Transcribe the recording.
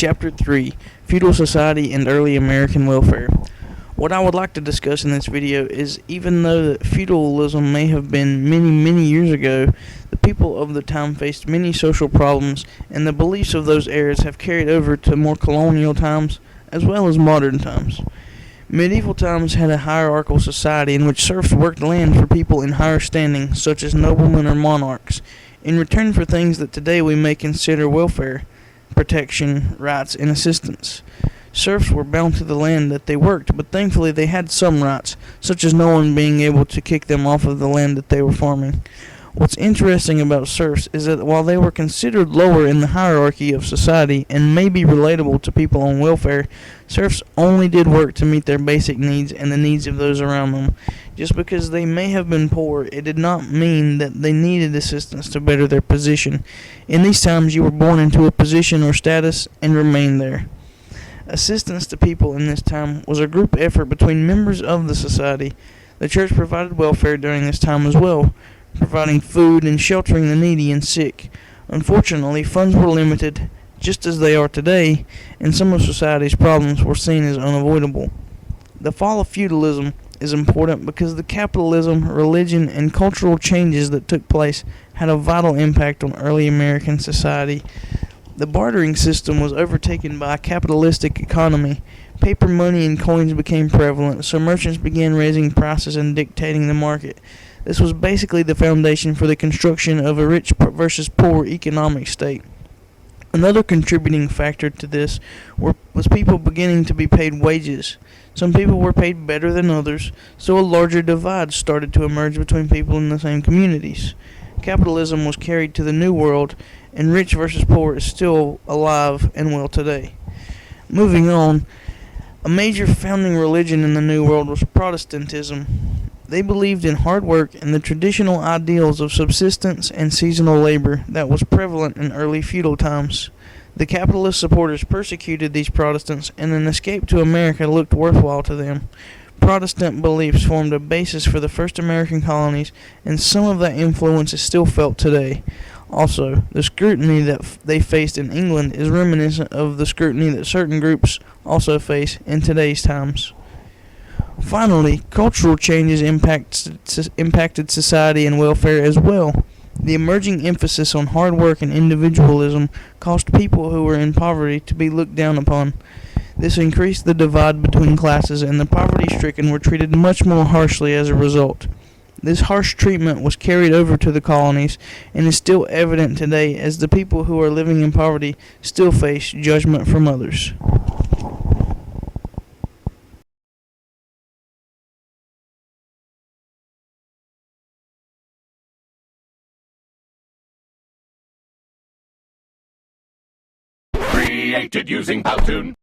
Chapter 3, Feudal Society and Early American Welfare. What I would like to discuss in this video is, even though that feudalism may have been many years ago, the people of the time faced many social problems, and the beliefs of those eras have carried over to more colonial times as well as modern times. Medieval times had a hierarchical society in which serfs worked land for people in higher standing, such as noblemen or monarchs, in return for things that today we may consider welfare, protection, rights, and assistance. Serfs were bound to the land that they worked, but thankfully they had some rights, such as no one being able to kick them off of the land that they were farming. What's interesting about serfs is that while they were considered lower in the hierarchy of society and may be relatable to people on welfare, serfs only did work to meet their basic needs and the needs of those around them. Just because they may have been poor, it did not mean that they needed assistance to better their position. In these times, you were born into a position or status and remained there. Assistance to people in this time was a group effort between members of the society. The church provided welfare during this time as well, providing food and sheltering the needy and sick. Unfortunately, funds were limited, just as they are today, and some of society's problems were seen as unavoidable. The fall of feudalism is important because the capitalism, religion, and cultural changes that took place had a vital impact on early American society. The bartering system was overtaken by a capitalistic economy. Paper money and coins became prevalent, so merchants began raising prices and dictating the market. This was basically the foundation for the construction of a rich versus poor economic state. Another contributing factor to this was people beginning to be paid wages. Some people were paid better than others, so a larger divide started to emerge between people in the same communities. Capitalism was carried to the New World, and rich versus poor is still alive and well today. Moving on, a major founding religion in the New World was Protestantism. They believed in hard work and the traditional ideals of subsistence and seasonal labor that was prevalent in early feudal times. The capitalist supporters persecuted these Protestants, and an escape to America looked worthwhile to them. Protestant beliefs formed a basis for the first American colonies, and some of that influence is still felt today. Also, the scrutiny that they faced in England is reminiscent of the scrutiny that certain groups also face in today's times. Finally, cultural changes impacted society and welfare as well. The emerging emphasis on hard work and individualism caused people who were in poverty to be looked down upon. This increased the divide between classes, and the poverty-stricken were treated much more harshly as a result. This harsh treatment was carried over to the colonies and is still evident today, as the people who are living in poverty still face judgment from others. Created using Powtoon.